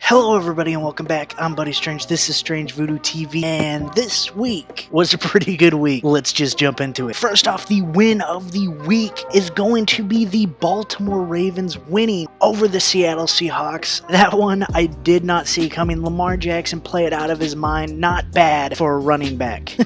Hello everybody and welcome back. I'm Buddy Strange. This is StrangeVoodooTV, and this week was a pretty good week. Let's just jump into it. First off, the win of the week is going to be the Baltimore Ravens winning over the Seattle Seahawks. That one I did not see coming. Lamar Jackson played out of his mind. Not bad for a running back.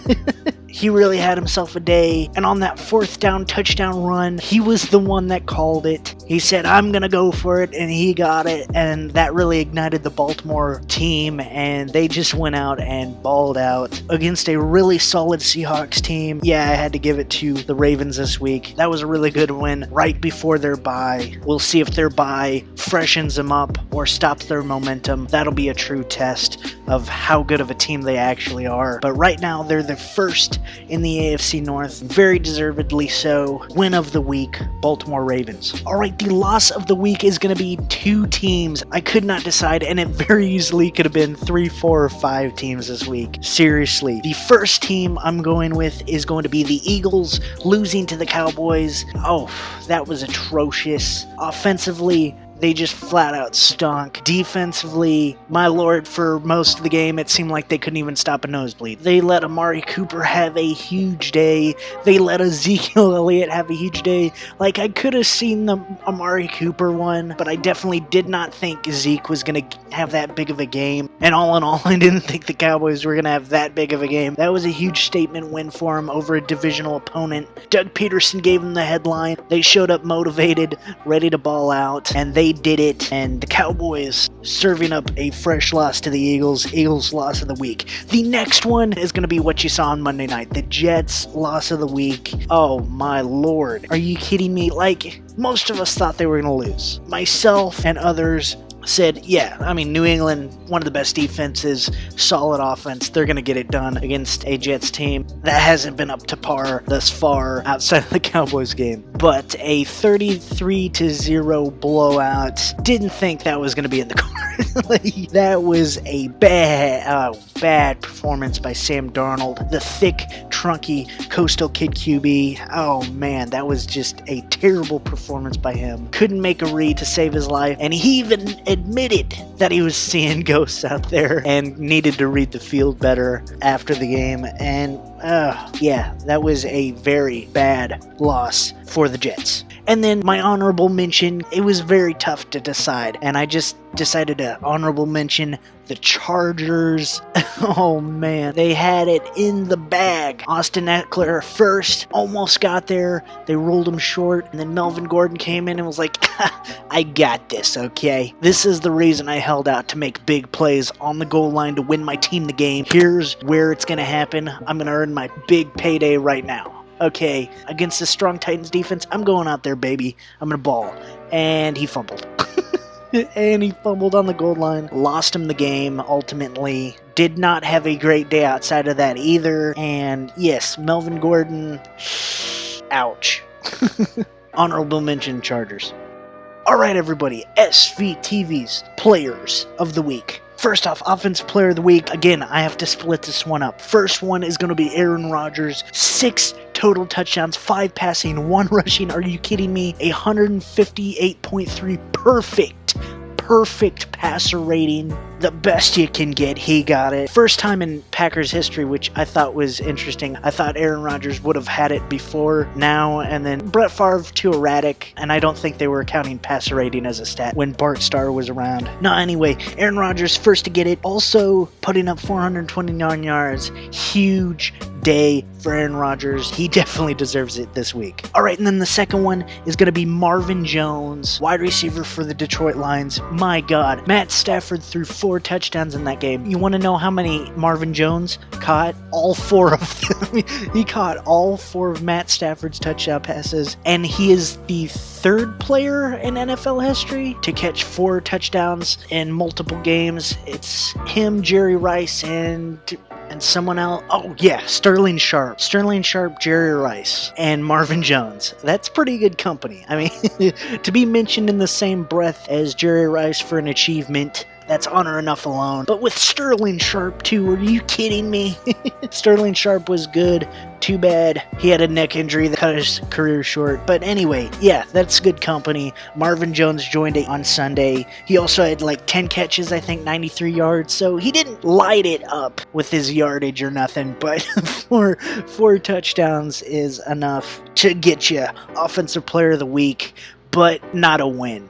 He really had himself a day, and on that fourth down touchdown run, he was the one that called it. He said, I'm gonna go for it, and he got it, and that really ignited the Baltimore team, and they just went out and balled out against a really solid Seahawks team. Yeah, I had to give it to the Ravens this week. That was a really good win right before their bye. We'll see if their bye freshens them up or stops their momentum. That'll be a true test of how good of a team they actually are. But right now, they're the first in the AFC North, very deservedly so. Win of the week, Baltimore Ravens. Alright, the loss of the week is going to be two teams. I could not decide, and it very easily could have been 3, 4, or 5 teams this week. Seriously. The first team I'm going with is going to be the Eagles, losing to the Cowboys. Oh, that was atrocious. Offensively, they just flat out stunk. Defensively, my lord, for most of the game, it seemed like they couldn't even stop a nosebleed. They let Amari Cooper have a huge day. They let Ezekiel Elliott have a huge day. Like, I could have seen the Amari Cooper one, but I definitely did not think Zeke was going to have that big of a game. And all in all, I didn't think the Cowboys were going to have that big of a game. That was a huge statement win for him over a divisional opponent. Doug Peterson gave him the headline. They showed up motivated, ready to ball out, and they did it. And the Cowboys serving up a fresh loss to the Eagles. Eagles loss of the week. The next one is going to be what you saw on Monday night. The Jets loss of the week. Oh my lord. Are you kidding me? Like, most of us thought they were going to lose. Myself and others said, yeah, I mean, New England, one of the best defenses, solid offense, they're going to get it done against a Jets team that hasn't been up to par thus far outside of the Cowboys game. But a 33-0 blowout, didn't think that was going to be in the cards. That was a bad performance by Sam Darnold, the thick, trunky Coastal Kid QB. Oh man, that was just a terrible performance by him. Couldn't make a read to save his life, and he even admitted that he was seeing ghosts out there and needed to read the field better after the game. And yeah, that was a very bad loss for the Jets. And then my honorable mention, it was very tough to decide, and I just decided to honorable mention the Chargers. Oh man, they had it in the bag. Austin Eckler first, almost got there. They rolled him short, and then Melvin Gordon came in and was like, I got this, okay? This is the reason I held out to make big plays on the goal line to win my team the game. Here's where it's gonna happen. I'm gonna earn my big payday right now. Okay, against the strong Titans defense, I'm going out there, baby. I'm gonna ball. And he fumbled. And he fumbled on the goal line. Lost him the game, ultimately. Did not have a great day outside of that either. And yes, Melvin Gordon, ouch. Honorable mention, Chargers. Alright everybody, SVTV's Players of the Week. First off, Offensive Player of the Week. Again, I have to split this one up. First one is going to be Aaron Rodgers. 6 total touchdowns, 5 passing, 1 rushing. Are you kidding me? 158.3 perfect passer rating. The best you can get, he got it. First time in Packers history, which I thought was interesting. I thought Aaron Rodgers would have had it before now, and then Brett Favre too erratic, and I don't think they were counting passer rating as a stat when Bart Starr was around. No, anyway, Aaron Rodgers first to get it, also putting up 429 yards. Huge day for Aaron Rodgers. He definitely deserves it this week. Alright, and then the second one is going to be Marvin Jones, wide receiver for the Detroit Lions. My God, Matt Stafford threw 4 touchdowns in that game. You want to know how many Marvin Jones caught? All 4 of them. He caught all 4 of Matt Stafford's touchdown passes, and he is the 3rd player in NFL history to catch 4 touchdowns in multiple games. It's him, Jerry Rice, and someone else. Oh yeah, Sterling Sharp, Jerry Rice, and Marvin Jones. That's pretty good company. I mean, to be mentioned in the same breath as Jerry Rice for an achievement, That's honor enough alone. But with Sterling Sharp too, are you kidding me? Sterling Sharp was good. Too bad he had a neck injury that cut his career short. But anyway, yeah, that's good company. Marvin Jones joined it on Sunday. He also had like 10 catches, I think 93 yards. So he didn't light it up with his yardage or nothing, but four touchdowns is enough to get you Offensive Player of the Week, but not a win.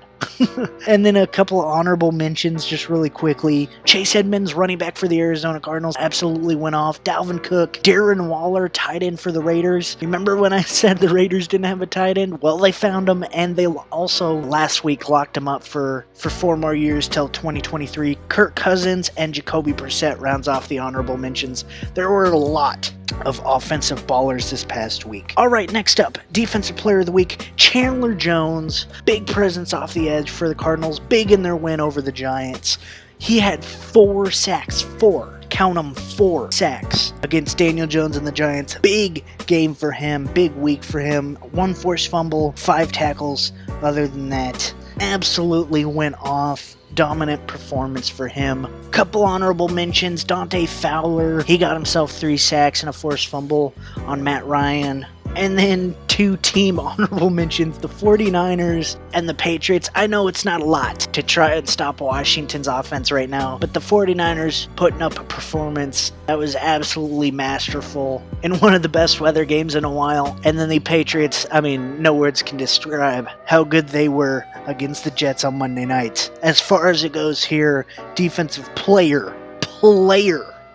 And then a couple of honorable mentions just really quickly. Chase Edmonds, running back for the Arizona Cardinals, absolutely went off. Dalvin Cook, Darren Waller, tight end for the Raiders. Remember when I said the Raiders didn't have a tight end? Well, they found him, and they also last week locked him up for 4 more years till 2023. Kirk Cousins and Jacoby Brissett rounds off the honorable mentions. There were a lot of offensive ballers this past week. Alright, next up, Defensive Player of the Week, Chandler Jones. Big presence off the edge for the Cardinals, big in their win over the Giants. He had 4 sacks, 4. Count them, 4 sacks against Daniel Jones and the Giants. Big game for him, big week for him. 1 forced fumble, 5 tackles. Other than that, absolutely went off. Dominant performance for him. Couple honorable mentions. Dante Fowler, he got himself 3 sacks and a forced fumble on Matt Ryan. And then 2 team honorable mentions, the 49ers and the Patriots. I know it's not a lot to try and stop Washington's offense right now, but the 49ers putting up a performance that was absolutely masterful in one of the best weather games in a while. And then the Patriots, I mean, no words can describe how good they were against the Jets on Monday night. As far as it goes here, defensive player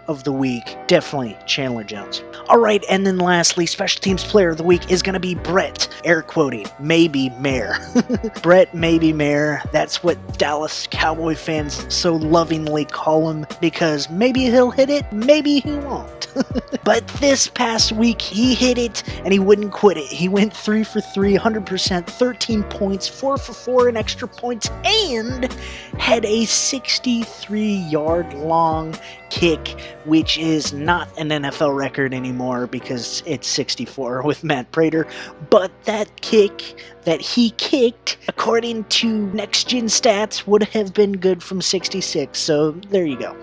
of the week, definitely Chandler Jones. Alright, and then lastly, Special Teams Player of the Week is going to be Brett, air quoting, maybe Mayer. Brett Maybe Mayer, that's what Dallas Cowboy fans so lovingly call him, because maybe he'll hit it, maybe he won't. But this past week, he hit it, and he wouldn't quit it. He went 3 for 3, 100%, 13 points, 4 for 4 in extra points, and had a 63-yard long kick, which is not an NFL record anymore because it's 64 with Matt Prater. But that kick that he kicked, according to Next Gen Stats, would have been good from 66. So there you go.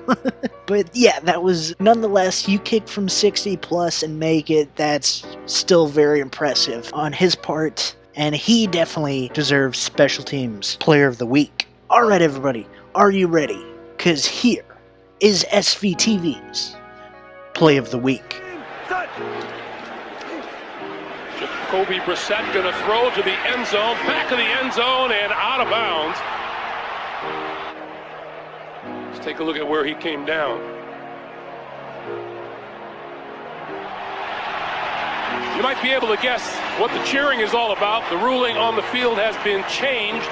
But yeah, that was nonetheless, you kick from 60 plus and make it. That's still very impressive on his part. And he definitely deserves Special Teams Player of the Week. All right, everybody, are you ready? Because here is SVTV's Play of the Week. Jacoby Brissett going to throw to the end zone, back of the end zone, and out of bounds. Let's take a look at where he came down. You might be able to guess what the cheering is all about. The ruling on the field has been changed,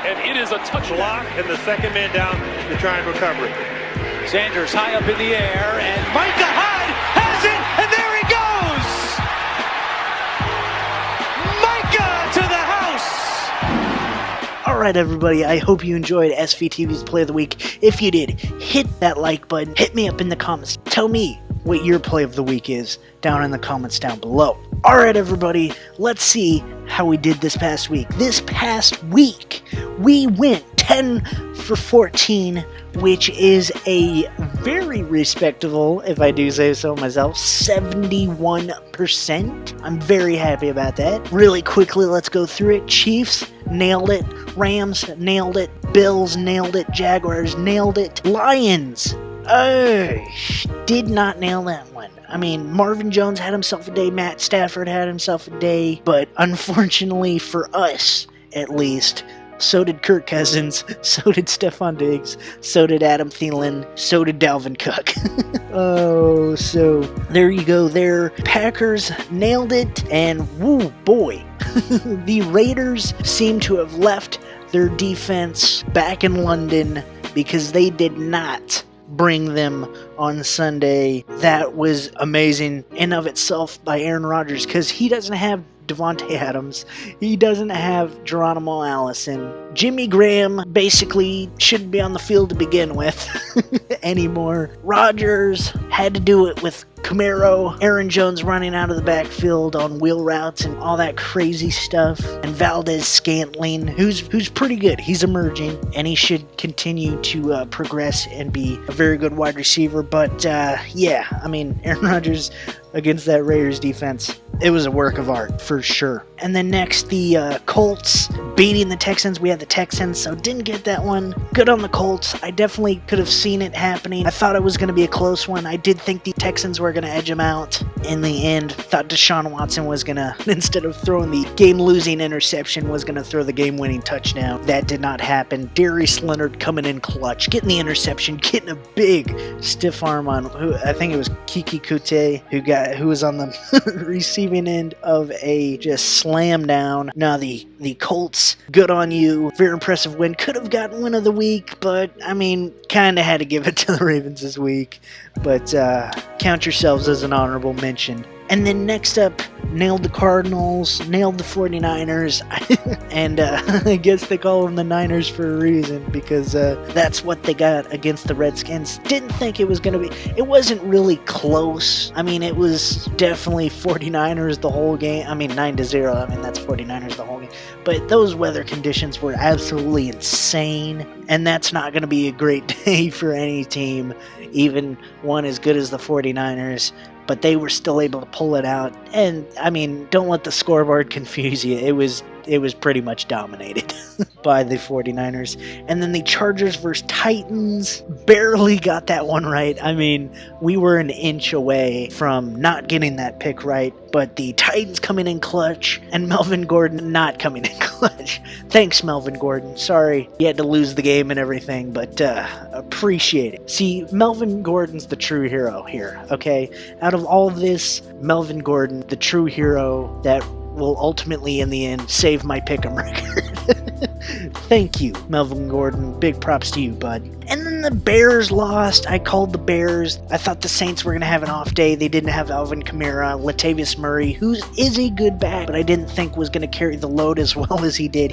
and it is a touchdown. Block, and the second man down to try and recover it. Sanders high up in the air, and Micah Hyde has it, and there he goes! Micah to the house! Alright everybody, I hope you enjoyed SVTV's Play of the Week. If you did, hit that like button, hit me up in the comments. Tell me what your Play of the Week is down in the comments down below. Alright everybody, let's see how we did this past week. This past week, we went 10 for 14, which is a very respectable, if I do say so myself, 71%. I'm very happy about that. Really quickly, let's go through it. Chiefs, nailed it. Rams, nailed it. Bills, nailed it. Jaguars, nailed it. Lions, did not nail that one. I mean, Marvin Jones had himself a day, Matt Stafford had himself a day, but unfortunately for us, at least, so did Kirk Cousins, so did Stephon Diggs, so did Adam Thielen, so did Dalvin Cook. Oh, so there you go there. Packers nailed it, and woo boy, the Raiders seem to have left their defense back in London because they did not bring them on Sunday. That was amazing in of itself by Aaron Rodgers, because he doesn't have Devontae Adams. He doesn't have Geronimo Allison. Jimmy Graham basically shouldn't be on the field to begin with anymore. Rodgers had to do it with Camaro, Aaron Jones running out of the backfield on wheel routes and all that crazy stuff, and Valdez-Scantling, who's pretty good. He's emerging, and he should continue to progress and be a very good wide receiver. But yeah, I mean, Aaron Rodgers against that Raiders defense, it was a work of art for sure. And then next, the Colts beating the Texans. We had the Texans, so didn't get that one. Good on the Colts. I definitely could have seen it happening. I thought it was going to be a close one. I did think the Texans were going to edge them out in the end. Thought Deshaun Watson was going to, instead of throwing the game-losing interception, was going to throw the game-winning touchdown. That did not happen. Darius Leonard coming in clutch, getting the interception, getting a big stiff arm on who I think it was Kiki Kute who was on the receiving end of a just slam down. Now the Colts, good on you. Very impressive win. Could have gotten win of the week, but I mean, kind of had to give it to the Ravens this week. But count yourselves as an honorable mention. And then next up, nailed the Cardinals, nailed the 49ers, and I guess they call them the Niners for a reason, because that's what they got against the Redskins. Didn't think it was going to be, it wasn't really close. I mean, it was definitely 49ers the whole game. I mean, 9-0, I mean, that's 49ers the whole game. But those weather conditions were absolutely insane, and that's not going to be a great day for any team, even one as good as the 49ers. But they were still able to pull it out. And, I mean, don't let the scoreboard confuse you. It was pretty much dominated by the 49ers. And then the Chargers versus Titans, barely got that one right. I mean, we were an inch away from not getting that pick right. But the Titans coming in clutch, and Melvin Gordon not coming in clutch. Thanks, Melvin Gordon. Sorry you had to lose the game and everything, but appreciate it. See, Melvin Gordon's the true hero here, okay? Out of all of this, Melvin Gordon, the true hero that will ultimately, in the end, save my pick'em record. Thank you, Melvin Gordon. Big props to you, bud. And then the Bears lost. I called the Bears. I thought the Saints were going to have an off day. They didn't have Alvin Kamara, Latavius Murray, who is a good back, but I didn't think was going to carry the load as well as he did.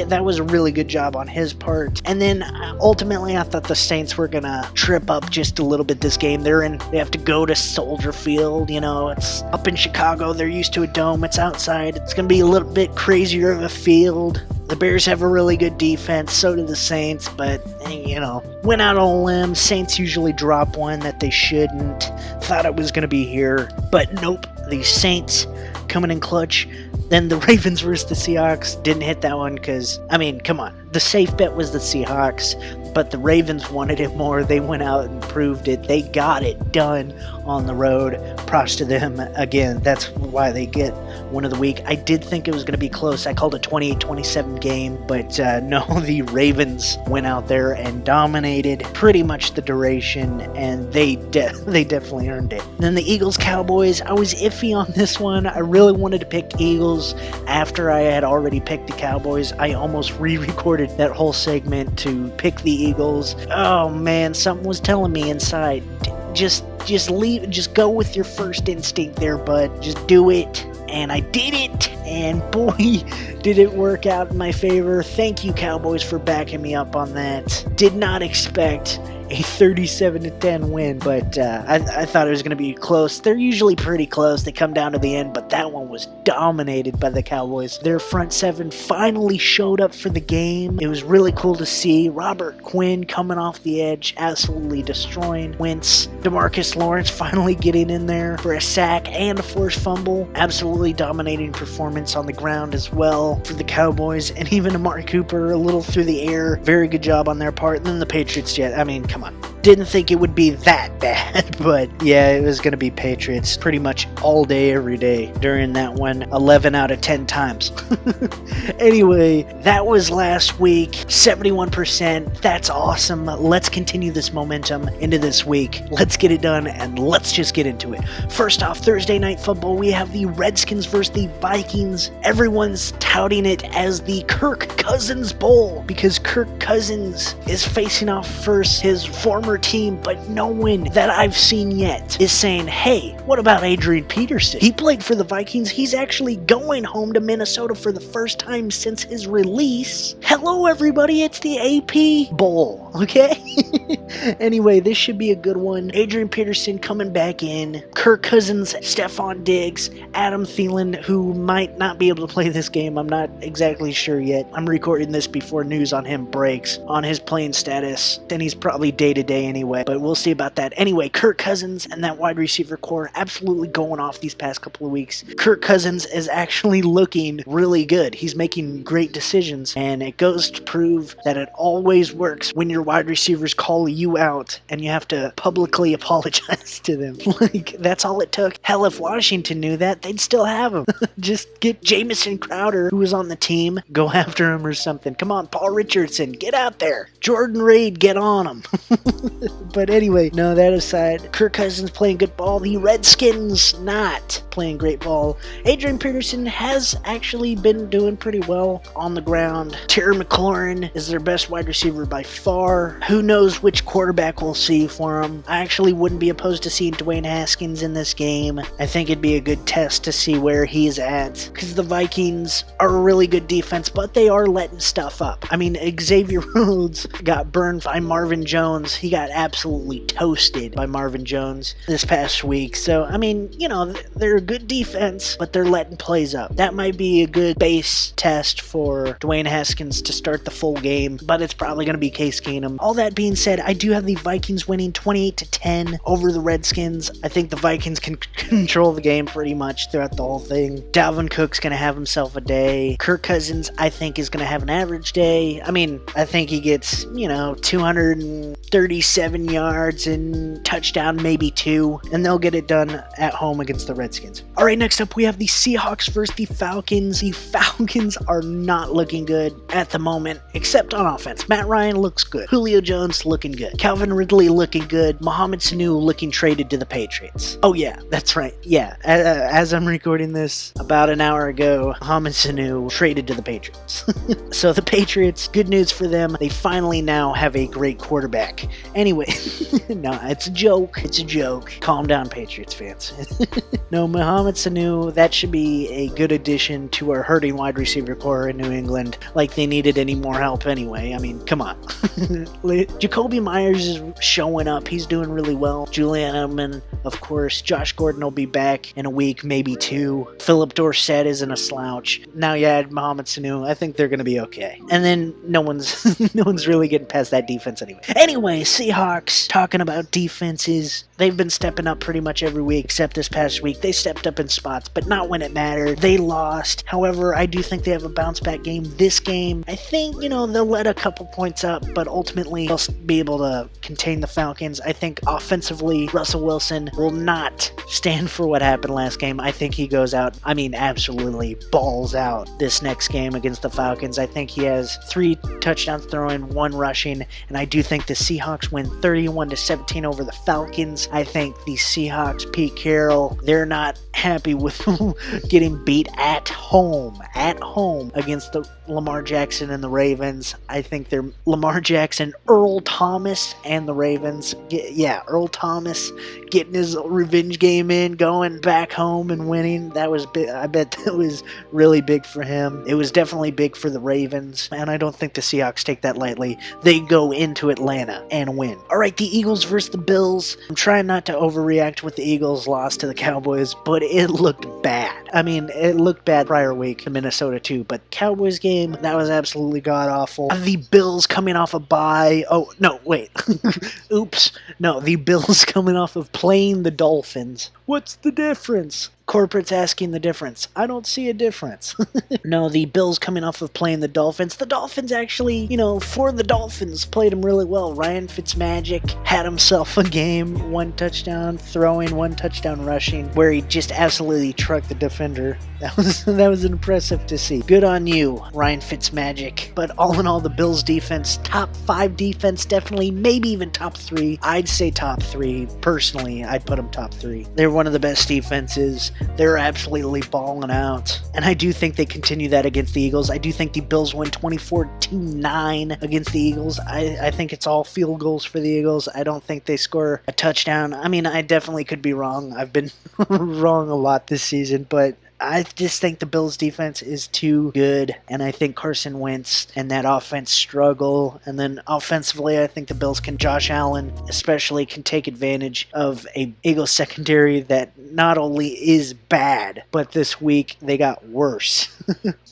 That was a really good job on his part. And then ultimately, I thought the Saints were going to trip up just a little bit this game. They have to go to Soldier Field. You know, it's up in Chicago. They're used to a dome. It's outside. It's going to be a little bit crazier of a field. The Bears have a really good defense, so do the Saints, but, you know, went out on a limb. Saints usually drop one that they shouldn't. Thought it was going to be here, but nope. The Saints coming in clutch. Then the Ravens versus the Seahawks, didn't hit that one because, I mean, come on. The safe bet was the Seahawks, but the Ravens wanted it more. They went out and proved it. They got it done on the road. Props to them. Again, that's why they get one of the week. I did think it was going to be close. I called a 28-27 game, but no, the Ravens went out there and dominated pretty much the duration, and they definitely earned it. Then the Eagles-Cowboys, I was iffy on this one. I really wanted to pick Eagles after I had already picked the Cowboys. I almost re-recorded that whole segment to pick the Eagles. Oh man, something was telling me inside, just go with your first instinct there, bud. Just do it. And I did it, and boy, did it work out in my favor. Thank you, Cowboys, for backing me up on that. Did not expect a 37-10 win, but I thought it was going to be close. They're usually pretty close. They come down to the end, but that one was dominated by the Cowboys. Their front seven finally showed up for the game. It was really cool to see. Robert Quinn coming off the edge, absolutely destroying Wentz. DeMarcus Lawrence finally getting in there for a sack and a forced fumble. Absolutely dominating performance on the ground as well for the Cowboys, and even Amari Cooper a little through the air. Very good job on their part. And then the Patriots, I mean, come on. Didn't think it would be that bad, but yeah, it was going to be Patriots pretty much all day, every day during that one, 11 out of 10 times. Anyway, that was last week, 71%. That's awesome. Let's continue this momentum into this week. Let's get it done, and let's just get into it. First off, Thursday Night Football, we have the Redskins versus the Vikings. Everyone's touting it as the Kirk Cousins Bowl because Kirk Cousins is facing off versus his former team, but no one that I've seen yet is saying, hey, what about Adrian Peterson? He played for the Vikings. He's actually going home to Minnesota for the first time since his release. Hello, everybody. It's the AP Bowl, okay? Anyway, this should be a good one. Adrian Peterson coming back in. Kirk Cousins, Stephon Diggs, Adam Thielen, who might not be able to play this game. I'm not exactly sure yet. I'm recording this before news on him breaks, on his playing status, and he's probably day-to-day anyway, but we'll see about that. Anyway, Kirk Cousins and that wide receiver core absolutely going off these past couple of weeks. Kirk Cousins is actually looking really good. He's making great decisions, and it goes to prove that it always works when your wide receivers call you out and you have to publicly apologize to them. Like, that's all it took. Hell, if Washington knew that, they'd still have him. Just get Jamison Crowder, who was on the team, go after him or something. Come on, Paul Richardson, get out there. Jordan Reed, get on him. But anyway, no, that aside, Kirk Cousins playing good ball. The Redskins not playing great ball. Adrian Peterson has actually been doing pretty well on the ground. Terry McLaurin is their best wide receiver by far. Who knows which quarterback we'll see for him. I actually wouldn't be opposed to seeing Dwayne Haskins in this game. I think it'd be a good test to see where he's at, because the Vikings are a really good defense, but they are letting stuff up. I mean, Xavier Rhodes got burned by Marvin Jones. He got absolutely toasted by Marvin Jones this past week. So, I mean, you know, they're a good defense, but they're letting plays up. That might be a good base test for Dwayne Haskins to start the full game, but it's probably going to be Case Keenum. All that being said, I do have the Vikings winning 28-10 over the Redskins. I think the Vikings can control the game pretty much throughout the whole thing. Dalvin Cook's going to have himself a day. Kirk Cousins, I think, is going to have an average day. I mean, I think he gets, 237 yards and touchdown, maybe 2, and they'll get it done at home against the Redskins. All right, next up, we have the Seahawks versus the Falcons. The Falcons are not looking good at the moment, except on offense. Matt Ryan looks good. Julio Jones looking good. Calvin Ridley looking good. Mohamed Sanu looking traded to the Patriots. Oh yeah, that's right. Yeah, as I'm recording this about an hour ago, Mohamed Sanu traded to the Patriots. So the Patriots, good news for them. They finally now have a great quarterback. Anyway, no, it's a joke. It's a joke. Calm down, Patriots fans. No, Mohamed Sanu, that should be a good addition to our hurting wide receiver core in New England. Like they needed any more help anyway. I mean, come on. Jacoby Myers is showing up. He's doing really well. Julian Edelman, of course. Josh Gordon will be back in a week, maybe 2. Philip Dorsett isn't a slouch. Now you add Mohamed Sanu. I think they're going to be okay. And then no one's really getting past that defense anyway. Anyway, Seahawks, talking about defenses. They've been stepping up pretty much every week, except this past week. They stepped up in spots, but not when it mattered. They lost. However, I do think they have a bounce-back game. This game, I think, they'll let a couple points up, but ultimately they'll be able to contain the Falcons. I think offensively, Russell Wilson will not stand for what happened last game. I think he goes out, absolutely balls out this next game against the Falcons. I think he has 3 touchdowns throwing, 1 rushing, and I do think the Seahawks win 31-17 over the Falcons. I think the Seahawks, Pete Carroll, they're not happy with getting beat at home against the Lamar Jackson and the Ravens. I think they're Lamar Jackson, Earl Thomas, and the Ravens. Earl Thomas getting his revenge game in, going back home and winning. That was big. I bet that was really big for him. It was definitely big for the Ravens, and I don't think the Seahawks take that lightly. They go into Atlanta and win. All right, the Eagles versus the Bills. I'm trying not to overreact with the Eagles' loss to the Cowboys, but it looked bad. It looked bad prior week to Minnesota too, but Cowboys game, that was absolutely god-awful. The Bills coming off a bye. Oh, no, wait. Oops. No, the Bills coming off of playing the Dolphins. What's the difference? Corporate's asking the difference. I don't see a difference. No, the Bills coming off of playing the Dolphins. The Dolphins actually, for the Dolphins, played them really well. Ryan Fitzmagic had himself a game, 1 touchdown throwing, 1 touchdown rushing, where he just absolutely trucked the defender. That was impressive to see. Good on you, Ryan Fitzmagic. But all in all, the Bills defense, top 5 defense, definitely, maybe even top 3. I'd say top 3. Personally, I'd put them top 3. They're one of the best defenses. They're absolutely balling out. And I do think they continue that against the Eagles. I do think the Bills win 24-9 against the Eagles. I think it's all field goals for the Eagles. I don't think they score a touchdown. I mean, I definitely could be wrong. I've been wrong a lot this season, but I just think the Bills' defense is too good, and I think Carson Wentz and that offense struggle. And then offensively, I think the Bills Josh Allen especially can take advantage of a Eagles secondary that not only is bad, but this week they got worse.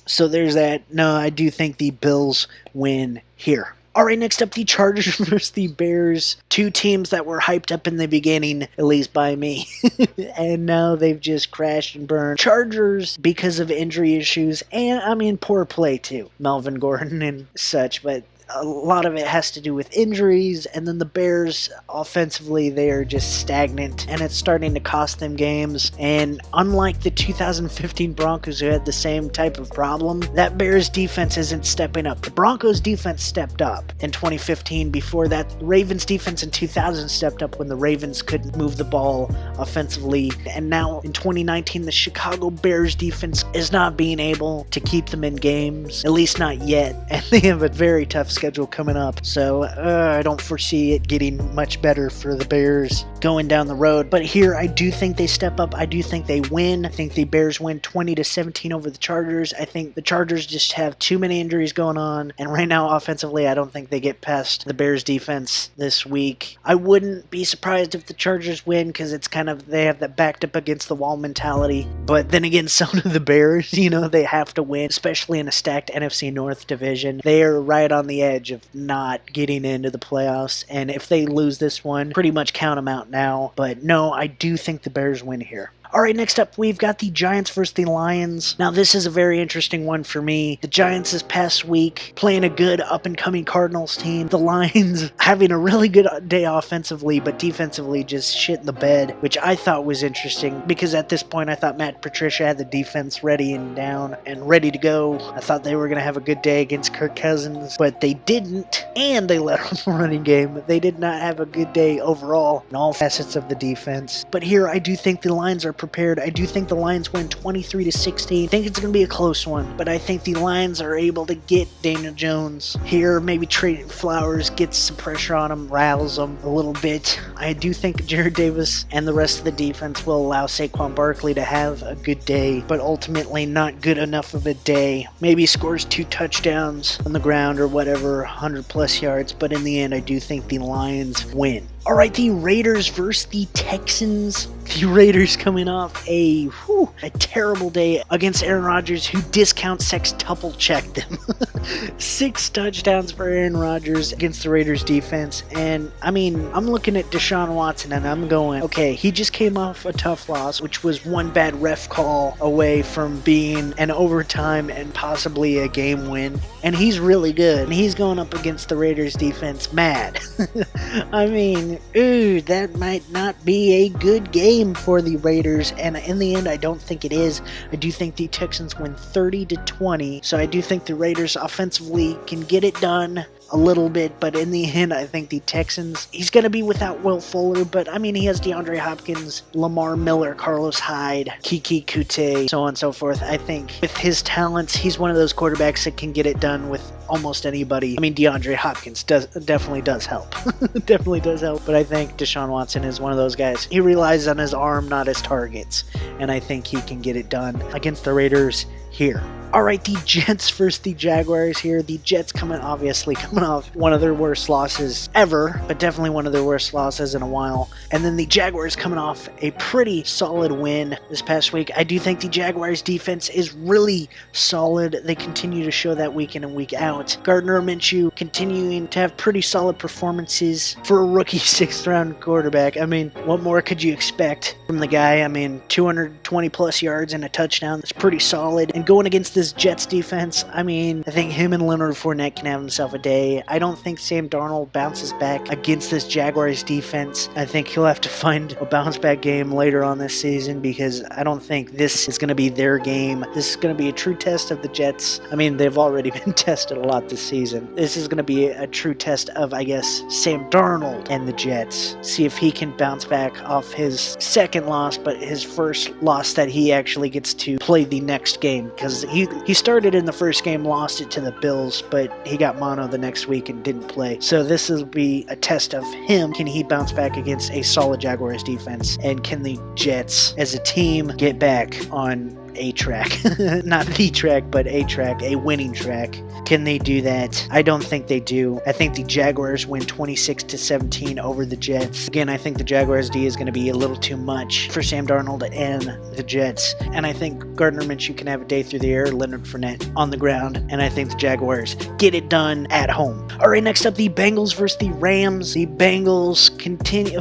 So there's that. No, I do think the Bills win here. All right, next up, the Chargers versus the Bears. 2 teams that were hyped up in the beginning, at least by me. And now they've just crashed and burned. Chargers, because of injury issues, and, I mean, poor play, too. Melvin Gordon and such, but a lot of it has to do with injuries. And then the Bears, offensively, they are just stagnant, and it's starting to cost them games. And unlike the 2015 Broncos, who had the same type of problem, that Bears defense isn't stepping up. The Broncos defense stepped up in 2015. Before that, the Ravens defense in 2000 stepped up when the Ravens couldn't move the ball offensively. And now in 2019, the Chicago Bears defense is not being able to keep them in games, at least not yet. And they have a very tough schedule coming up, so I don't foresee it getting much better for the Bears going down the road. But here, I do think they step up. I do think they win. I think the Bears win 20-17 over the Chargers. I think the Chargers just have too many injuries going on, and right now, offensively, I don't think they get past the Bears defense this week. I wouldn't be surprised if the Chargers win, because it's kind of, they have that backed up against the wall mentality. But then again, so do the Bears. You know, they have to win, especially in a stacked NFC North division. They are right on the edge of not getting into the playoffs, and if they lose this one, pretty much count them out now. But no, I do think the Bears win here. Alright, next up, we've got the Giants versus the Lions. Now, this is a very interesting one for me. The Giants this past week playing a good up-and-coming Cardinals team. The Lions having a really good day offensively, but defensively just shit in the bed, which I thought was interesting, because at this point I thought Matt Patricia had the defense ready and down and ready to go. I thought they were going to have a good day against Kirk Cousins, but they didn't, and they let off the running game. They did not have a good day overall in all facets of the defense. But here, I do think the Lions are prepared. I do think the Lions win 23-16. I think it's going to be a close one, but I think the Lions are able to get Daniel Jones here, maybe trade Flowers, gets some pressure on him, rattles him a little bit. I do think Jared Davis and the rest of the defense will allow Saquon Barkley to have a good day, but ultimately not good enough of a day. Maybe scores 2 touchdowns on the ground or whatever, 100 plus yards, but in the end, I do think the Lions win. Alright, the Raiders versus the Texans. The Raiders coming off a terrible day against Aaron Rodgers, who discount sextuple checked them. 6 touchdowns for Aaron Rodgers against the Raiders defense. And, I mean, I'm looking at Deshaun Watson and I'm going, okay, he just came off a tough loss, which was one bad ref call away from being an overtime and possibly a game win. And he's really good. And he's going up against the Raiders defense mad. I mean, that might not be a good game for the Raiders, and in the end, I don't think it is. I do think the Texans win 30-20, so I do think the Raiders offensively can get it done a little bit, but in the end, I think the Texans, he's going to be without Will Fuller, but I mean, he has DeAndre Hopkins, Lamar Miller, Carlos Hyde, Kiki Kute, so on and so forth. I think with his talents, he's one of those quarterbacks that can get it done with almost anybody. I mean, DeAndre Hopkins definitely does help. Definitely does help, but I think Deshaun Watson is one of those guys. He relies on his arm, not his targets, and I think he can get it done against the Raiders here. Alright, the Jets versus the Jaguars here. The Jets coming off one of their worst losses ever, but definitely one of their worst losses in a while. And then the Jaguars coming off a pretty solid win this past week. I do think the Jaguars defense is really solid. They continue to show that week in and week out. Gardner Minshew continuing to have pretty solid performances for a rookie 6th round quarterback. I mean, what more could you expect from the guy? I mean, 220 plus yards and a touchdown. That's pretty solid. And going against this Jets defense, I mean, I think him and Leonard Fournette can have himself a day. I don't think Sam Darnold bounces back against this Jaguars defense. I think he'll have to find a bounce back game later on this season because I don't think this is going to be their game. This is going to be a true test of the Jets. I mean, they've already been tested a lot this season. This is going to be a true test of, I guess, Sam Darnold and the Jets. See if he can bounce back off his second loss, but his first loss that he actually gets to play the next game, because he started in the first game, lost it to the Bills, but he got mono the next week and didn't play. So this will be a test of him. Can he bounce back against a solid Jaguars defense? And can the Jets as a team get back on a track? Not the track, but a track, a winning track. Can they do that? I don't think they do. I think the Jaguars win 26-17 over the Jets. Again, I think the Jaguars D is going to be a little too much for Sam Darnold and the Jets. And I think Gardner Minshew can have a day through the air, Leonard Fournette on the ground, and I think the Jaguars get it done at home. All right, next up, the Bengals versus the Rams. The Bengals continue.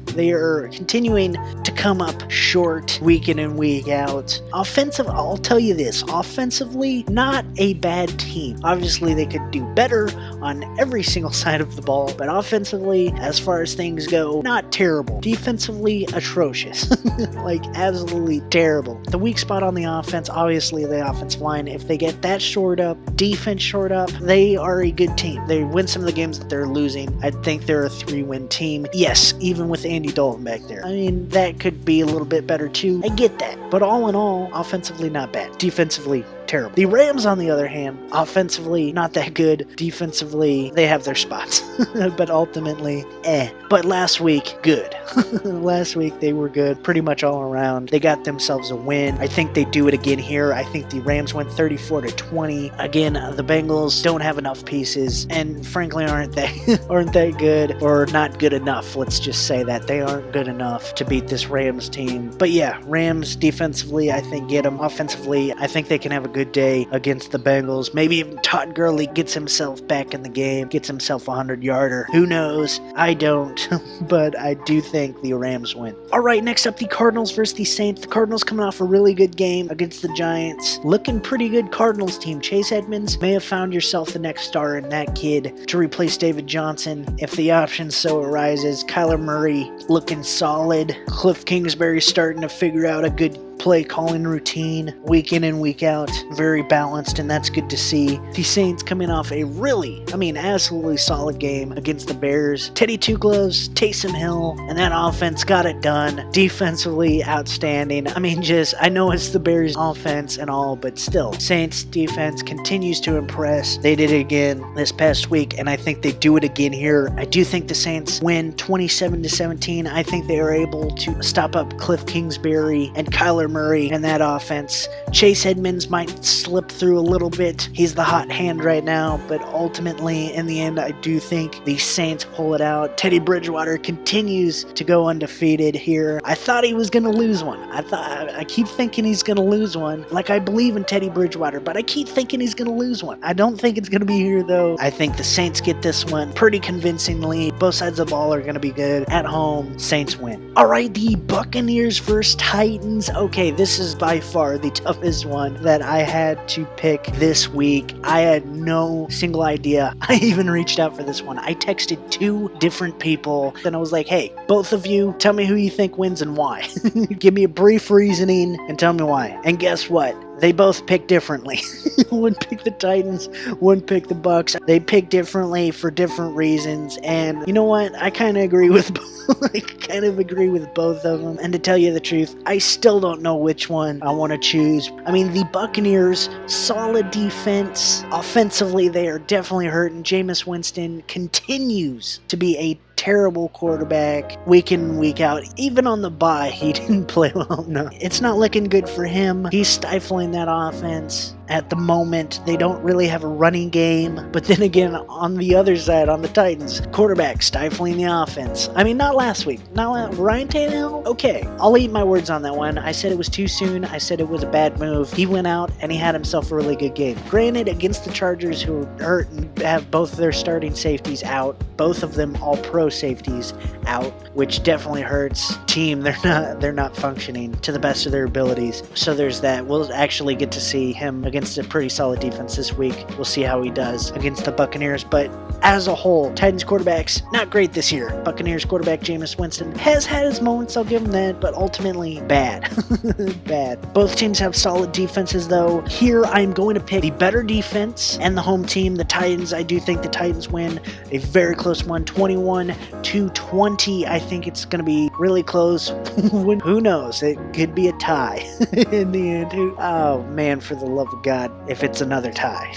They are continuing to come up short week in and week out. I'll tell you this, offensively, not a bad team. Obviously, they could do better on every single side of the ball, but offensively, as far as things go, not terrible. Defensively, atrocious. Like, absolutely terrible. The weak spot on the offense, obviously, the offensive line. If they get that shored up, defense shored up, they are a good team. They win some of the games that they're losing. I think they're a 3-win team. Yes, even with Andy Dalton back there. I mean, that could be a little bit better too. I get that. But all in all, offensively not bad. Defensively terrible. The Rams, on the other hand, offensively not that good. Defensively, they have their spots. But ultimately, But last week, good. Last week, they were good pretty much all around. They got themselves a win. I think they do it again here. I think the Rams went 34-20. Again, the Bengals don't have enough pieces and frankly aren't that good, or not good enough. Let's just say that they aren't good enough to beat this Rams team. But yeah, Rams defensively, I think get them. Offensively, I think they can have a good day against the Bengals. Maybe even Todd Gurley gets himself back in the game, gets himself a 100-yarder. Who knows? I don't, but I do think the Rams win. All right, next up, the Cardinals versus the Saints. The Cardinals coming off a really good game against the Giants. Looking pretty good Cardinals team. Chase Edmonds may have found yourself the next star in that kid to replace David Johnson if the option so arises. Kyler Murray looking solid. Cliff Kingsbury starting to figure out a good play calling routine week in and week out. Very balanced, and that's good to see. The Saints coming off a absolutely solid game against the Bears. Teddy Two Gloves, Taysom Hill, and that offense got it done. Defensively outstanding. I know it's the Bears offense and all, but still, Saints defense continues to impress. They did it again this past week, and I think they do it again here. I do think the Saints win 27-17. I think they are able to stop up Cliff Kingsbury and Kyler Murray and that offense. Chase Edmonds might slip through a little bit. He's the hot hand right now, but ultimately, in the end, I do think the Saints pull it out. Teddy Bridgewater continues to go undefeated here. I thought he was going to lose one. I keep thinking he's going to lose one. Like, I believe in Teddy Bridgewater, but I keep thinking he's going to lose one. I don't think it's going to be here, though. I think the Saints get this one pretty convincingly. Both sides of the ball are going to be good. At home, Saints win. All right, the Buccaneers versus Titans. Okay, this is by far the toughest one that I had to pick this week. I had no single idea. I even reached out for this one. I texted 2 different people, and I was like, hey, both of you, tell me who you think wins and why. Give me a brief reasoning and tell me why. And guess what? They both picked differently. One picked the Titans, one picked the Bucs. They picked differently for different reasons, and you know what? I kind of agree with both. I kind of agree with both of them. And to tell you the truth, I still don't know which one I want to choose. The Buccaneers, solid defense. Offensively, they are definitely hurting. Jameis Winston continues to be a terrible quarterback week in and week out. Even on the bye, he didn't play well. No, it's not looking good for him. He's stifling that offense. at the moment. They don't really have a running game. But then again, on the other side, on the Titans, quarterback stifling the offense. I mean, not last week. Ryan Tannehill? Okay, I'll eat my words on that one. I said it was too soon. I said it was a bad move. He went out and he had himself a really good game. Granted, against the Chargers, who are hurt and have both their starting safeties out, both of them all-pro safeties out, which definitely hurts. Team, they're not functioning to the best of their abilities. So there's that. We'll actually get to see him against a pretty solid defense this week. We'll see how he does against the Buccaneers. But as a whole, Titans quarterbacks, not great this year. Buccaneers quarterback Jameis Winston has had his moments, I'll give him that, but ultimately bad. Bad. Both teams have solid defenses, though. Here, I'm going to pick the better defense and the home team, the Titans. I do think the Titans win a very close one, 21-20. I think it's going to be really close. Who knows? It could be a tie in the end. Oh, man, for the love of God, if it's another tie.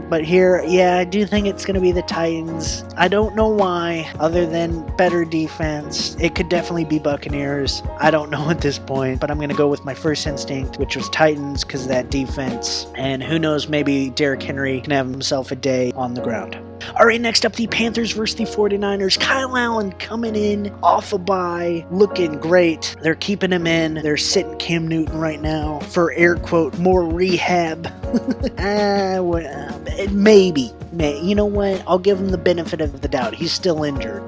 But here, yeah, I do think it's going to be the Titans. I don't know why, other than better defense. It could definitely be Buccaneers. I don't know at this point, but I'm going to go with my first instinct, which was Titans, because of that defense. And who knows, maybe Derrick Henry can have himself a day on the ground. All right, next up, the Panthers versus the 49ers. Kyle Allen coming in off a bye, looking great. They're keeping him in. They're sitting Cam Newton right now for, air quote, more rehab. Maybe. You know what? I'll give him the benefit of the doubt. He's still injured.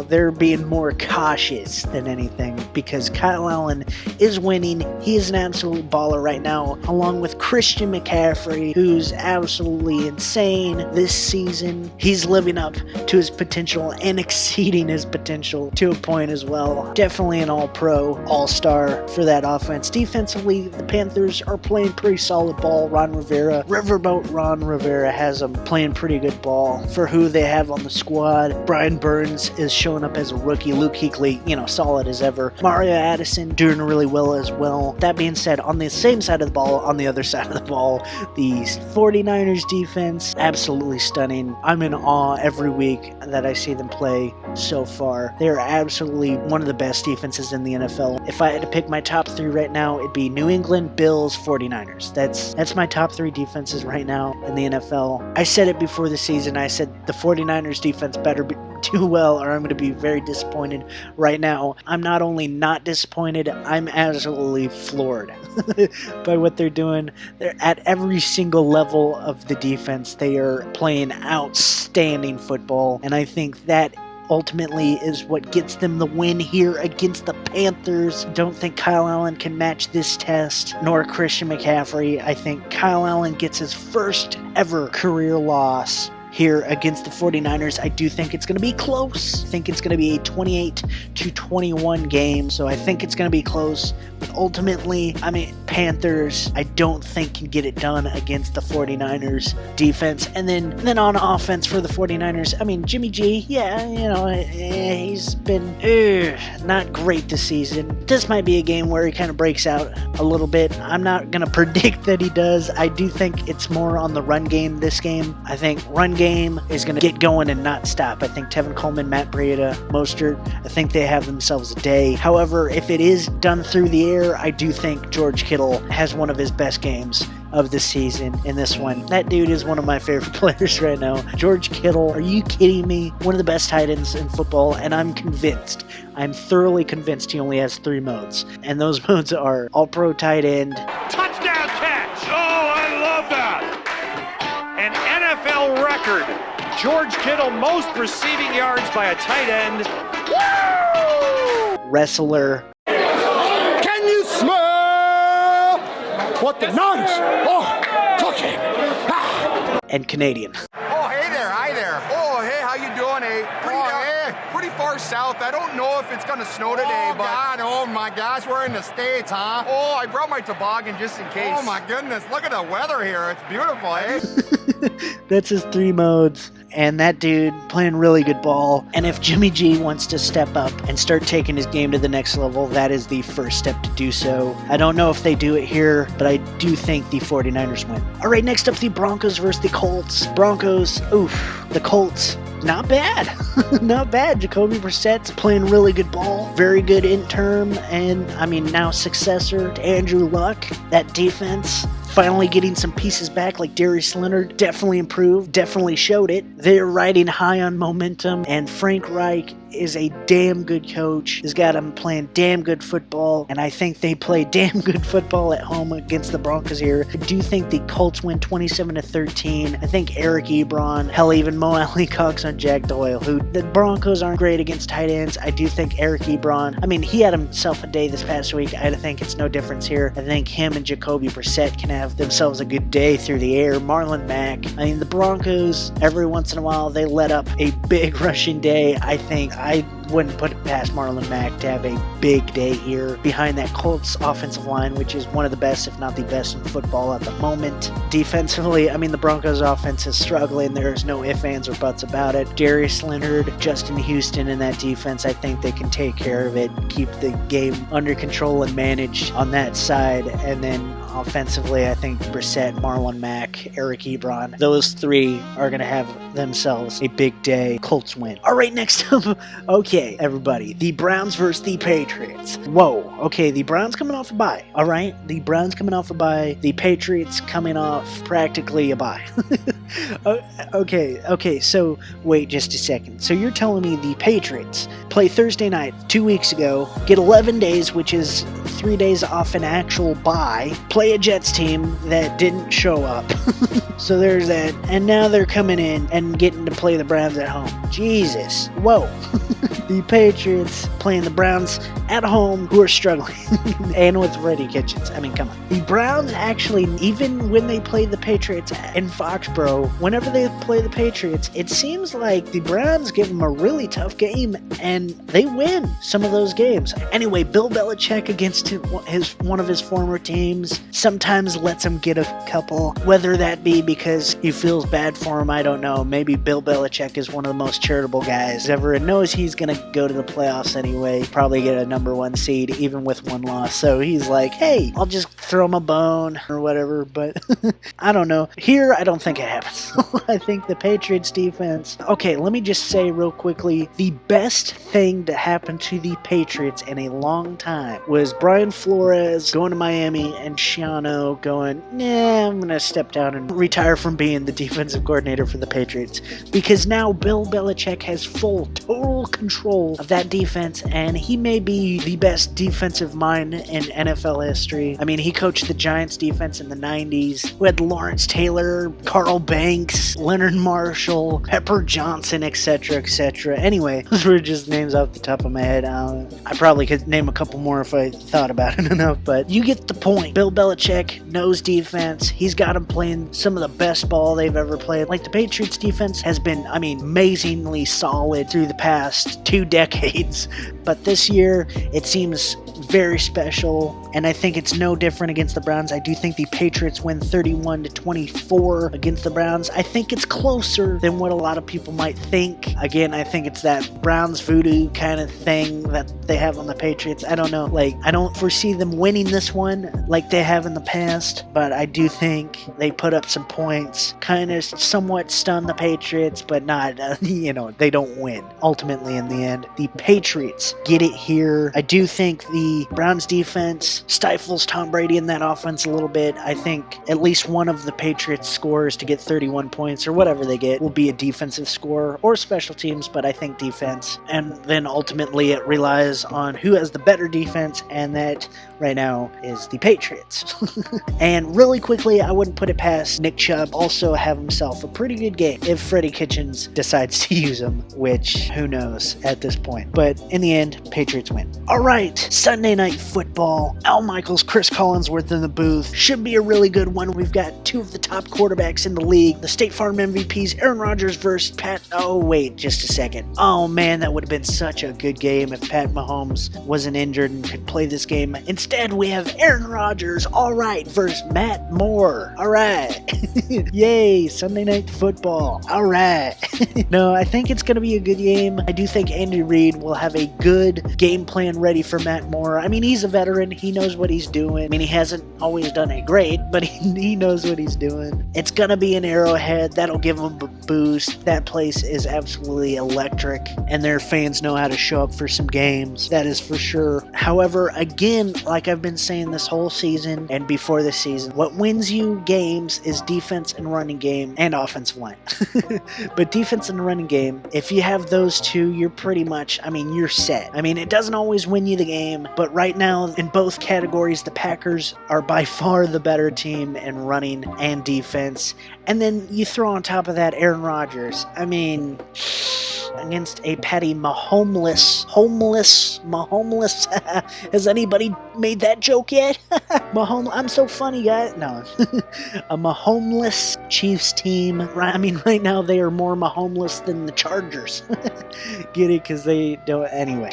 They're being more cautious than anything because Kyle Allen is winning. He is an absolute baller right now, along with Christian McCaffrey, who's absolutely insane this season. He's living up to his potential and exceeding his potential to a point as well. Definitely an all-pro, all-star for that offense. Defensively, the Panthers are playing pretty solid ball. Riverboat Ron Rivera has them playing pretty good ball for who they have on the squad. Brian Burns is showing up as a rookie. Luke Kuechly, solid as ever. Mario Addison doing really well as well. That being said, on the same side of the ball, on the other side of the ball, the 49ers defense, absolutely stunning. I'm in awe every week that I see them play so far. They're absolutely one of the best defenses in the NFL. If I had to pick my top three right now, it'd be New England, Bills, 49ers. That's my top three defenses right now in the NFL. I said it before the season. I said the 49ers defense better do well or I'm going to be very disappointed. Right now, I'm not only not disappointed, I'm absolutely floored by what they're doing. They're at every single level of the defense. They are playing outstanding football, and I think that ultimately is what gets them the win here against the Panthers. Don't think Kyle Allen can match this test, nor Christian McCaffrey. I think Kyle Allen gets his first ever career loss here against the 49ers. I do think it's going to be close. I think it's going to be a 28-21 game, so I think it's going to be close. But ultimately, Panthers, I don't think can get it done against the 49ers defense. And then on offense for the 49ers, Jimmy G, he's been not great this season. This might be a game where he kind of breaks out a little bit. I'm not going to predict that he does. I do think it's more on the run game this game. I think run game is going to get going and not stop. I think Tevin Coleman, Matt Breida, Mostert, I think they have themselves a day. However, if it is done through the air, I do think George Kittle has one of his best games of the season in this one. That dude is one of my favorite players right now. George Kittle, are you kidding me? One of the best tight ends in football, and I'm thoroughly convinced he only has 3 modes. And those modes are all-pro tight end. Touchdown catch! Oh, I love that! An NFL record. George Kittle, most receiving yards by a tight end. Woo! Wrestler. Can you smell what the nuns are cooking? And Canadian. Oh, hey there, hi there. Oh, hey, how you doing, pretty far south. I don't know if it's going to snow today, Oh my gosh, we're in the States, huh? Oh, I brought my toboggan just in case. Oh my goodness, look at the weather here. It's beautiful, eh? That's his 3 modes. And that dude playing really good ball. And if Jimmy G wants to step up and start taking his game to the next level, that is the first step to do so. I don't know if they do it here, but I do think the 49ers win. All right, next up, the Broncos versus the Colts. Broncos, the Colts. Not bad. Not bad. Jacoby Brissett's playing really good ball. Very good interim and, now successor to Andrew Luck. That defense, finally getting some pieces back, like Darius Leonard definitely improved, definitely showed it. They're riding high on momentum, and Frank Reich is a damn good coach. He's got them playing damn good football, and I think they play damn good football at home against the Broncos here. I do think the Colts win 27-13. I think Eric Ebron, hell, even Mo Alley Cox on Jack Doyle, who the Broncos aren't great against tight ends. I do think Eric Ebron, I mean, he had himself a day this past week. I think it's no difference here. I think him and Jacoby Brissett can have themselves a good day through the air. Marlon Mack, I mean, the Broncos, every once in a while, they let up a big rushing day. I wouldn't put it past Marlon Mack to have a big day here behind that Colts offensive line, which is one of the best, if not the best, in football at the moment. Defensively, I mean, the Broncos offense is struggling. There's no ifs, ands, or buts about it. Darius Leonard, Justin Houston in that defense, I think they can take care of it, keep the game under control and managed on that side. And then offensively, I think Brissett, Marlon Mack, Eric Ebron, those three are going to have themselves a big day. Colts win. All right, next up, okay, everybody, the Browns versus the Patriots. Whoa, okay, the Browns coming off a bye, all right? The Browns coming off a bye, the Patriots coming off practically a bye. Okay, so wait just a second. So you're telling me the Patriots play Thursday night 2 weeks ago, get 11 days, which is 3 days off an actual bye, play a Jets team that didn't show up. So there's that, and now they're coming in and getting to play the Browns at home. Jesus, whoa. The Patriots playing the Browns at home, who are struggling, and with Freddie Kitchens. I mean, come on. The Browns actually, even when they play the Patriots in Foxborough, whenever they play the Patriots, it seems like the Browns give them a really tough game, and they win some of those games. Anyway, Bill Belichick against one of his former teams sometimes lets him get a couple, whether that be because he feels bad for him, I don't know. Maybe Bill Belichick is one of the most charitable guys ever and knows he's going to go to the playoffs anyway, probably get a number 1 seed, even with 1 loss. So he's like, hey, I'll just throw him a bone or whatever, but I don't know. Here, I don't think it happens. I think the Patriots defense, okay, let me just say real quickly, the best thing to happen to the Patriots in a long time was Brian Flores going to Miami and Shiano going, nah, I'm going to step down and retire from being the defensive coordinator for the Patriots, because now Bill Belichick has full, total control of that defense, and he may be the best defensive mind in NFL history. I mean, he coached the Giants defense in the 90s. We had Lawrence Taylor, Carl Banks, Leonard Marshall, Pepper Johnson, etc., etc. Anyway, those were just names off the top of my head. I probably could name a couple more if I thought about it enough, but you get the point. Bill Belichick knows defense. He's got them playing some of the best ball they've ever played. Like, the Patriots defense has been, I mean, amazingly solid through the past 2 decades. But this year, it seems very special, and I think it's no different against the Browns. I do think the Patriots win 31-24 against the Browns. I think it's closer than what a lot of people might think. Again, I think it's that Browns voodoo kind of thing that they have on the Patriots. I don't know, like, I don't foresee them winning this one like they have in the past, but I do think they put up some points, kind of somewhat stun the Patriots, but not, they don't win. Ultimately, in the end, the Patriots get it here. I do think the Browns defense stifles Tom Brady in that offense a little bit. I think at least one of the Patriots scores to get 31 points or whatever they get will be a defensive score or special teams, but I think defense. And then ultimately it relies on who has the better defense, and that right now is the Patriots. And really quickly, I wouldn't put it past Nick Chubb also have himself a pretty good game if Freddie Kitchens decides to use him, which who knows at this point. But in the end, Patriots win. All right, Sunday Night Football. Al Michaels, Chris Collinsworth in the booth. Should be a really good one. We've got 2 of the top quarterbacks in the league. The State Farm MVPs, Aaron Rodgers versus Pat. Oh, wait, just a second. Oh, man, that would have been such a good game if Pat Mahomes wasn't injured and could play this game. Instead, we have Aaron Rodgers, all right, versus Matt Moore. All right. Yay, Sunday Night Football. All right. No, I think it's going to be a good game. I do think Andy Reid will have a good game plan ready for Matt Moore. I mean, he's a veteran. He knows what he's doing. I mean, he hasn't always done it great, but he knows what he's doing. It's going to be an Arrowhead. That'll give him a boost. That place is absolutely electric, and their fans know how to show up for some games. That is for sure. However, again, like I've been saying this whole season and before this season, what wins you games is defense and running game and offensive line. But defense and running game, if you have those two, you're pretty much, I mean, you're set. I mean, it doesn't always win you the game, but right now in both categories, the Packers are by far the better team in running and defense. And then you throw on top of that Aaron Rodgers. I mean, against a Patty Mahomeless. Has anybody made that joke yet? I'm so funny, guys. No. A Mahomeless Chiefs team. I mean, right now they are more Mahomeless than the Chargers. Get it? Because they don't. Anyway.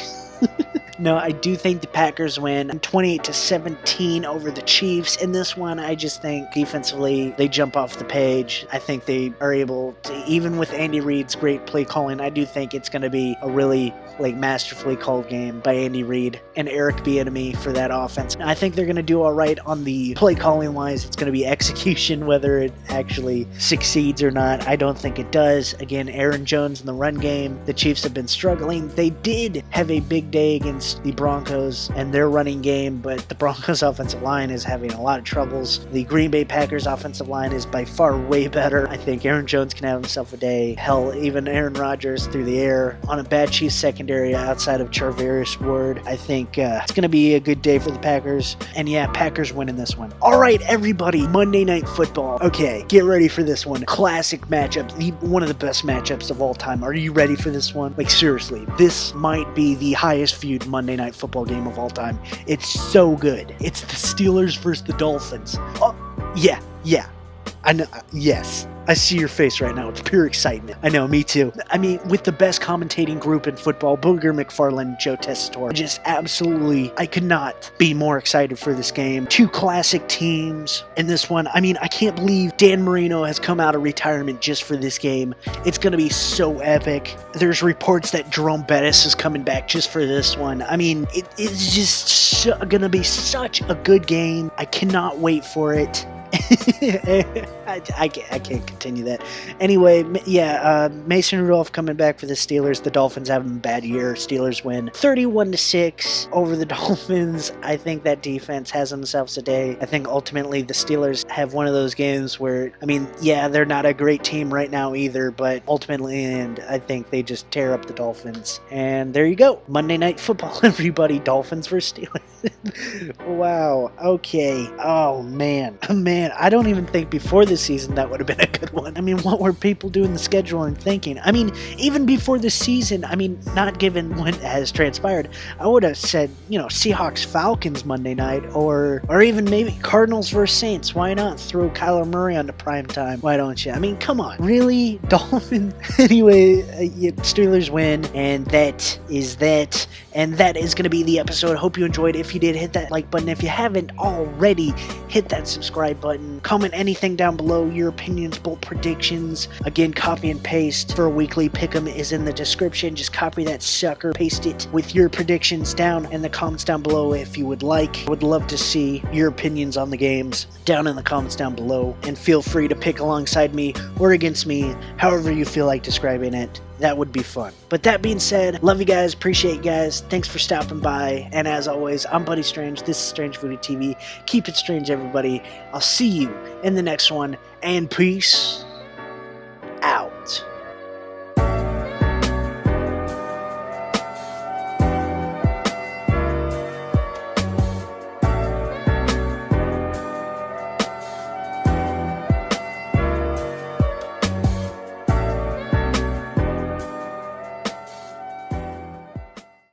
No, I do think the Packers win 28-17 over the Chiefs. In this one, I just think defensively they jump off the page. I think they are able to, even with Andy Reid's great play calling, I do think it's going to be a really masterfully called game by Andy Reid and Eric Bieniemy for that offense. I think they're going to do all right on the play calling wise. It's going to be execution, whether it actually succeeds or not. I don't think it does. Again, Aaron Jones in the run game. The Chiefs have been struggling. They did have a big day against the Broncos and their running game, but the Broncos offensive line is having a lot of troubles. The Green Bay Packers offensive line is by far way better. I think Aaron Jones can have himself a day. Hell, even Aaron Rodgers through the air on a bad Chiefs secondary outside of Charvarius Ward. I think it's going to be a good day for the Packers. And yeah, Packers winning this one. All right, everybody, Monday Night Football. Okay, get ready for this one. Classic matchup, one of the best matchups of all time. Are you ready for this one? Like, seriously, this might be the highest viewed Monday Night Football game of all time. It's so good. It's the Steelers versus the Dolphins. Oh, yeah. I know, yes. I see your face right now. It's pure excitement. I know, me too. I mean, with the best commentating group in football, Booger McFarland, Joe Tessitore. Just absolutely, I could not be more excited for this game. Two classic teams in this one. I mean, I can't believe Dan Marino has come out of retirement just for this game. It's going to be so epic. There's reports that Jerome Bettis is coming back just for this one. I mean, it's just going to be such a good game. I cannot wait for it. I can't continue that. Anyway, yeah, Mason Rudolph coming back for the Steelers. The Dolphins having a bad year. Steelers win 31-6 over the Dolphins. I think that defense has themselves a day. I think ultimately the Steelers have one of those games where, I mean, yeah, they're not a great team right now either, but ultimately, and I think they just tear up the Dolphins. And there you go. Monday Night Football, everybody. Dolphins versus Steelers. Wow. Okay. Oh, man. I don't even think before this season that would have been a good one. I mean, what were people doing the scheduling thinking? I mean, even before the season, I mean, not given what has transpired, I would have said, you know, Seahawks Falcons Monday night, or even maybe Cardinals versus Saints. Why not throw Kyler Murray onto prime time? Why don't you? I mean, come on. Really? Dolphins? Anyway, Steelers win, and that is that. And that is going to be the episode. Hope you enjoyed. If you did, hit that like button. If you haven't already, hit that subscribe button. Comment anything down below, your opinions, bold predictions. Again, copy and paste for a weekly pick'em is in the description. Just copy that sucker, paste it with your predictions down in the comments down below if you would like. I would love to see your opinions on the games down in the comments down below. And feel free to pick alongside me or against me, however you feel like describing it. That would be fun. But that being said, love you guys, appreciate you guys. Thanks for stopping by. And as always, I'm Buddy Strange. This is StrangeVoodooTV. Keep it strange, everybody. I'll see you in the next one. And peace.